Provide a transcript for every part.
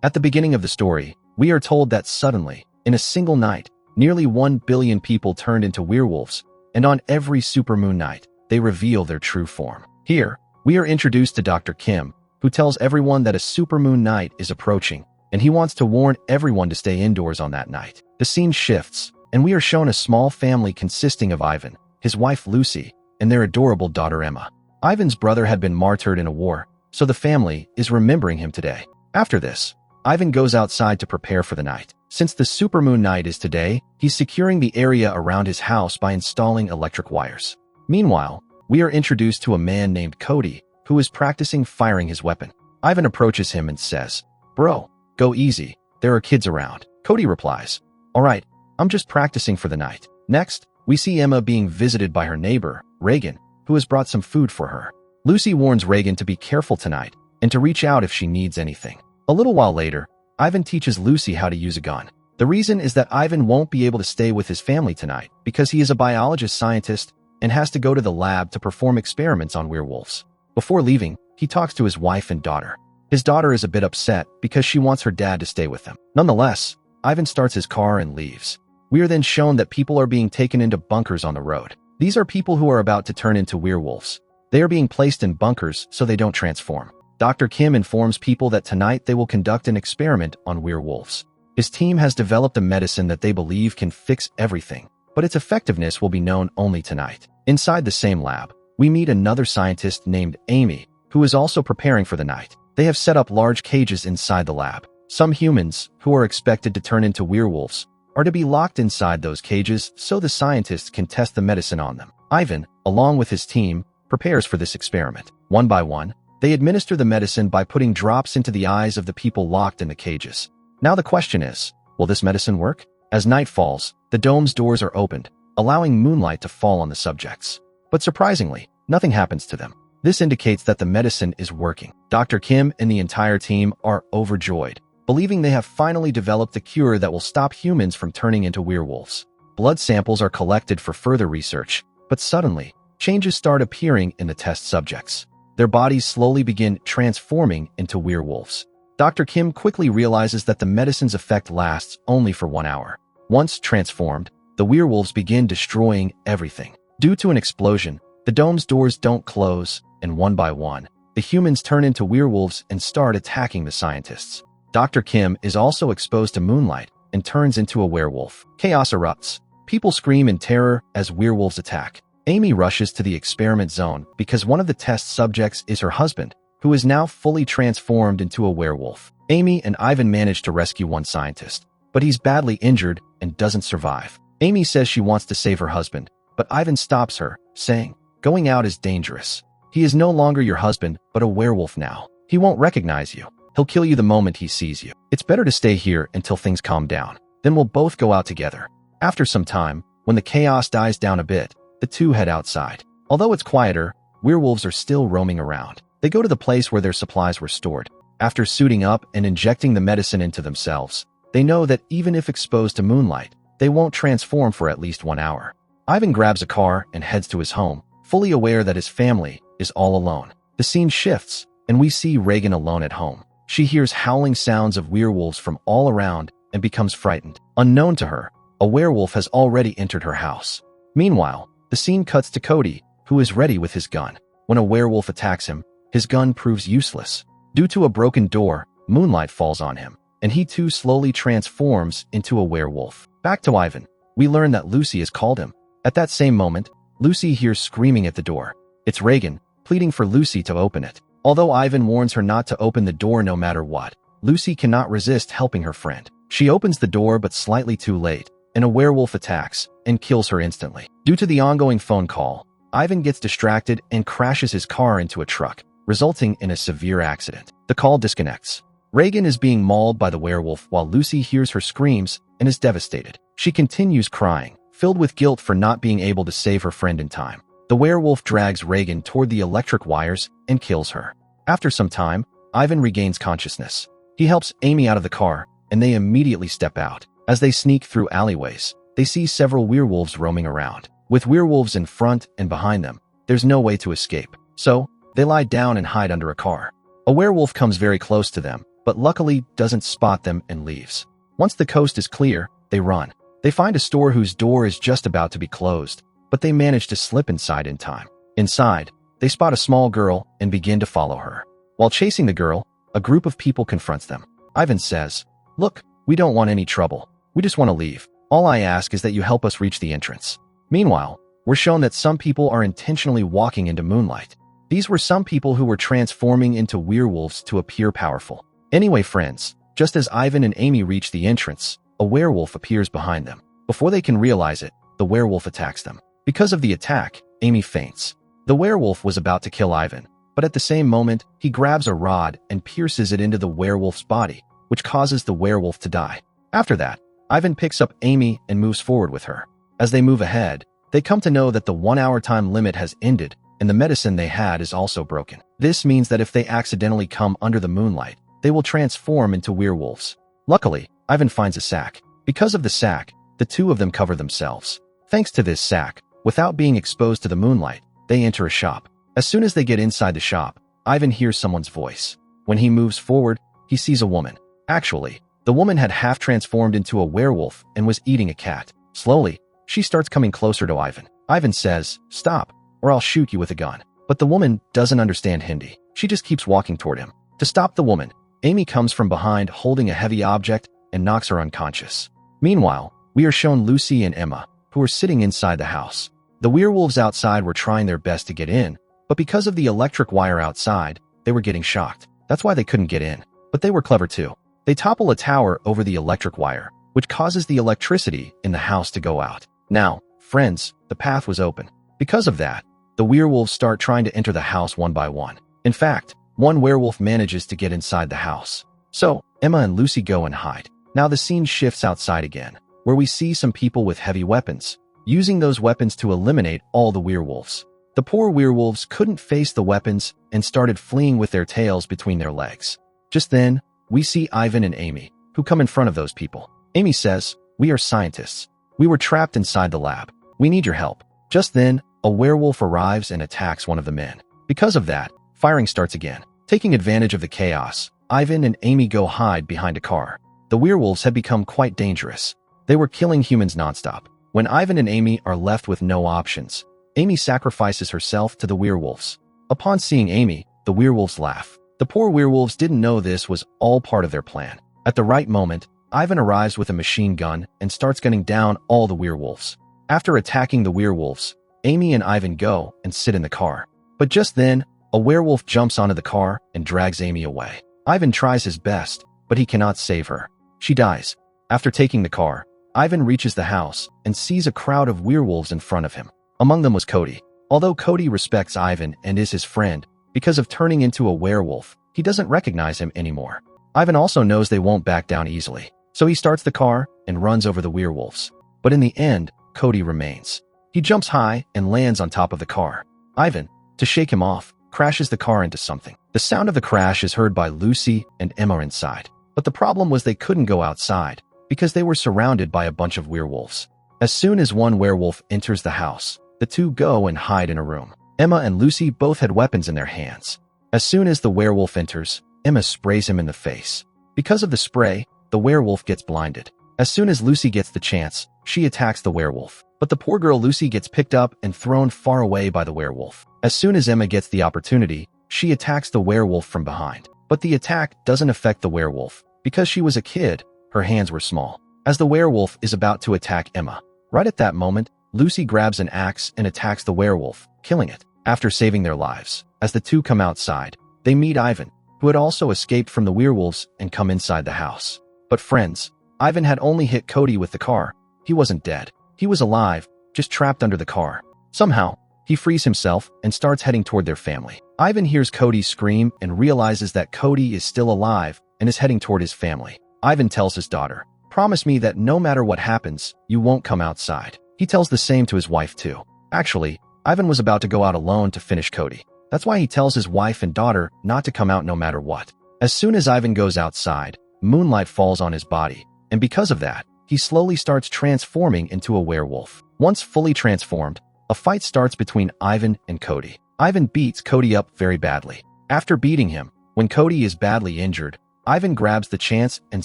At the beginning of the story, we are told that suddenly, in a single night, nearly 1 billion people turned into werewolves, and on every supermoon night, they reveal their true form. Here, we are introduced to Dr. Kim, who tells everyone that a supermoon night is approaching, and he wants to warn everyone to stay indoors on that night. The scene shifts, and we are shown a small family consisting of Ivan, his wife Lucy, and their adorable daughter Emma. Ivan's brother had been martyred in a war, so the family is remembering him today. After this, Ivan goes outside to prepare for the night. Since the supermoon night is today, he's securing the area around his house by installing electric wires. Meanwhile, we are introduced to a man named Cody, who is practicing firing his weapon. Ivan approaches him and says, "Bro, go easy, there are kids around." Cody replies, "All right, I'm just practicing for the night." Next, we see Emma being visited by her neighbor, Reagan, who has brought some food for her. Lucy warns Reagan to be careful tonight and to reach out if she needs anything. A little while later, Ivan teaches Lucy how to use a gun. The reason is that Ivan won't be able to stay with his family tonight because he is a biologist scientist and has to go to the lab to perform experiments on werewolves. Before leaving, he talks to his wife and daughter. His daughter is a bit upset because she wants her dad to stay with them. Nonetheless, Ivan starts his car and leaves. We are then shown that people are being taken into bunkers on the road. These are people who are about to turn into werewolves. They are being placed in bunkers so they don't transform. Dr. Kim informs people that tonight they will conduct an experiment on werewolves. His team has developed a medicine that they believe can fix everything, but its effectiveness will be known only tonight. Inside the same lab, we meet another scientist named Amy, who is also preparing for the night. They have set up large cages inside the lab. Some humans, who are expected to turn into werewolves, are to be locked inside those cages so the scientists can test the medicine on them. Ivan, along with his team, prepares for this experiment. One by one, they administer the medicine by putting drops into the eyes of the people locked in the cages. Now the question is, will this medicine work? As night falls, the dome's doors are opened, allowing moonlight to fall on the subjects. But surprisingly, nothing happens to them. This indicates that the medicine is working. Dr. Kim and the entire team are overjoyed, believing they have finally developed a cure that will stop humans from turning into werewolves. Blood samples are collected for further research, but suddenly, changes start appearing in the test subjects. Their bodies slowly begin transforming into werewolves. Dr. Kim quickly realizes that the medicine's effect lasts only for 1 hour. Once transformed, the werewolves begin destroying everything. Due to an explosion, the dome's doors don't close, and one by one, the humans turn into werewolves and start attacking the scientists. Dr. Kim is also exposed to moonlight and turns into a werewolf. Chaos erupts. People scream in terror as werewolves attack. Amy rushes to the experiment zone because one of the test subjects is her husband, who is now fully transformed into a werewolf. Amy and Ivan manage to rescue one scientist, but he's badly injured and doesn't survive. Amy says she wants to save her husband, but Ivan stops her, saying, "Going out is dangerous. He is no longer your husband, but a werewolf now. He won't recognize you. He'll kill you the moment he sees you. It's better to stay here until things calm down. Then we'll both go out together." After some time, when the chaos dies down a bit, the two head outside. Although it's quieter, werewolves are still roaming around. They go to the place where their supplies were stored. After suiting up and injecting the medicine into themselves, they know that even if exposed to moonlight, they won't transform for at least 1 hour. Ivan grabs a car and heads to his home, fully aware that his family is all alone. The scene shifts, and we see Reagan alone at home. She hears howling sounds of werewolves from all around and becomes frightened. Unknown to her, a werewolf has already entered her house. Meanwhile, the scene cuts to Cody, who is ready with his gun. When a werewolf attacks him, his gun proves useless. Due to a broken door, moonlight falls on him, and he too slowly transforms into a werewolf. Back to Ivan, we learn that Lucy has called him. At that same moment, Lucy hears screaming at the door. It's Reagan, pleading for Lucy to open it. Although Ivan warns her not to open the door no matter what, Lucy cannot resist helping her friend. She opens the door but slightly too late, and a werewolf attacks and kills her instantly. Due to the ongoing phone call, Ivan gets distracted and crashes his car into a truck, resulting in a severe accident. The call disconnects. Reagan is being mauled by the werewolf while Lucy hears her screams and is devastated. She continues crying, filled with guilt for not being able to save her friend in time. The werewolf drags Reagan toward the electric wires and kills her. After some time, Ivan regains consciousness. He helps Amy out of the car, and they immediately step out. As they sneak through alleyways, they see several werewolves roaming around. With werewolves in front and behind them, there's no way to escape. So, they lie down and hide under a car. A werewolf comes very close to them, but luckily doesn't spot them and leaves. Once the coast is clear, they run. They find a store whose door is just about to be closed, but they manage to slip inside in time. Inside, they spot a small girl and begin to follow her. While chasing the girl, a group of people confronts them. Ivan says, "Look, we don't want any trouble. We just want to leave. All I ask is that you help us reach the entrance." Meanwhile, we're shown that some people are intentionally walking into moonlight. These were some people who were transforming into werewolves to appear powerful. Anyway, friends, just as Ivan and Amy reach the entrance, a werewolf appears behind them. Before they can realize it, the werewolf attacks them. Because of the attack, Amy faints. The werewolf was about to kill Ivan, but at the same moment, he grabs a rod and pierces it into the werewolf's body, which causes the werewolf to die. After that, Ivan picks up Amy and moves forward with her. As they move ahead, they come to know that the 1-hour time limit has ended and the medicine they had is also broken. This means that if they accidentally come under the moonlight, they will transform into werewolves. Luckily, Ivan finds a sack. Because of the sack, the two of them cover themselves. Thanks to this sack, without being exposed to the moonlight, they enter a shop. As soon as they get inside the shop, Ivan hears someone's voice. When he moves forward, he sees a woman. Actually, the woman had half transformed into a werewolf and was eating a cat. Slowly, she starts coming closer to Ivan. Ivan says, "Stop, or I'll shoot you with a gun." But the woman doesn't understand Hindi. She just keeps walking toward him. To stop the woman, Amy comes from behind holding a heavy object and knocks her unconscious. Meanwhile, we are shown Lucy and Emma, who are sitting inside the house. The werewolves outside were trying their best to get in, but because of the electric wire outside, they were getting shocked. That's why they couldn't get in. But they were clever too. They topple a tower over the electric wire, which causes the electricity in the house to go out. Now, friends, the path was open. Because of that, the werewolves start trying to enter the house one by one. In fact, one werewolf manages to get inside the house. So, Emma and Lucy go and hide. Now the scene shifts outside again, where we see some people with heavy weapons, using those weapons to eliminate all the werewolves. The poor werewolves couldn't face the weapons and started fleeing with their tails between their legs. Just then, we see Ivan and Amy, who come in front of those people. Amy says, "We are scientists. We were trapped inside the lab. We need your help." Just then, a werewolf arrives and attacks one of the men. Because of that, firing starts again. Taking advantage of the chaos, Ivan and Amy go hide behind a car. The werewolves had become quite dangerous. They were killing humans nonstop. When Ivan and Amy are left with no options, Amy sacrifices herself to the werewolves. Upon seeing Amy, the werewolves laugh. The poor werewolves didn't know this was all part of their plan. At the right moment, Ivan arrives with a machine gun and starts gunning down all the werewolves. After attacking the werewolves, Amy and Ivan go and sit in the car. But just then, a werewolf jumps onto the car and drags Amy away. Ivan tries his best, but he cannot save her. She dies. After taking the car, Ivan reaches the house and sees a crowd of werewolves in front of him. Among them was Cody. Although Cody respects Ivan and is his friend, because of turning into a werewolf, he doesn't recognize him anymore. Ivan also knows they won't back down easily, so he starts the car and runs over the werewolves. But in the end, Cody remains. He jumps high and lands on top of the car. Ivan, to shake him off, crashes the car into something. The sound of the crash is heard by Lucy and Emma inside. But the problem was they couldn't go outside, because they were surrounded by a bunch of werewolves. As soon as one werewolf enters the house, the two go and hide in a room. Emma and Lucy both had weapons in their hands. As soon as the werewolf enters, Emma sprays him in the face. Because of the spray, the werewolf gets blinded. As soon as Lucy gets the chance, she attacks the werewolf. But the poor girl Lucy gets picked up and thrown far away by the werewolf. As soon as Emma gets the opportunity, she attacks the werewolf from behind. But the attack doesn't affect the werewolf. Because she was a kid, her hands were small. As the werewolf is about to attack Emma, right at that moment, Lucy grabs an axe and attacks the werewolf, killing it. After saving their lives, as the two come outside, they meet Ivan, who had also escaped from the werewolves and come inside the house. But friends, Ivan had only hit Cody with the car. He wasn't dead. He was alive, just trapped under the car. Somehow, he frees himself and starts heading toward their family. Ivan hears Cody scream and realizes that Cody is still alive and is heading toward his family. Ivan tells his daughter, "Promise me that no matter what happens, you won't come outside." He tells the same to his wife too. Actually, Ivan was about to go out alone to finish Cody. That's why he tells his wife and daughter not to come out no matter what. As soon as Ivan goes outside, moonlight falls on his body, and because of that, he slowly starts transforming into a werewolf. Once fully transformed, a fight starts between Ivan and Cody. Ivan beats Cody up very badly. After beating him, when Cody is badly injured, Ivan grabs the chance and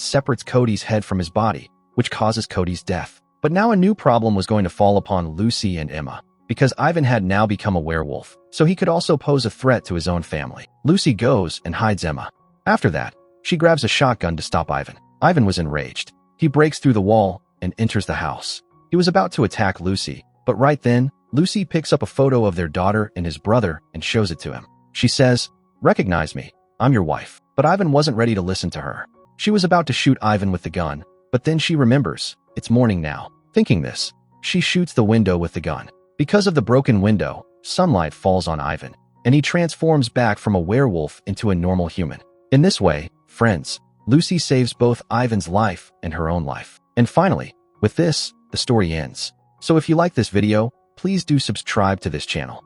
separates Cody's head from his body, which causes Cody's death. But now a new problem was going to fall upon Lucy and Emma, because Ivan had now become a werewolf, so he could also pose a threat to his own family. Lucy goes and hides Emma. After that, she grabs a shotgun to stop Ivan. Ivan was enraged. He breaks through the wall and enters the house. He was about to attack Lucy, but right then, Lucy picks up a photo of their daughter and his brother and shows it to him. She says, "Recognize me, I'm your wife." But Ivan wasn't ready to listen to her. She was about to shoot Ivan with the gun, but then she remembers, it's morning now. Thinking this, she shoots the window with the gun. Because of the broken window, sunlight falls on Ivan, and he transforms back from a werewolf into a normal human. In this way, friends, Lucy saves both Ivan's life and her own life. And finally, with this, the story ends. So if you like this video, please do subscribe to this channel.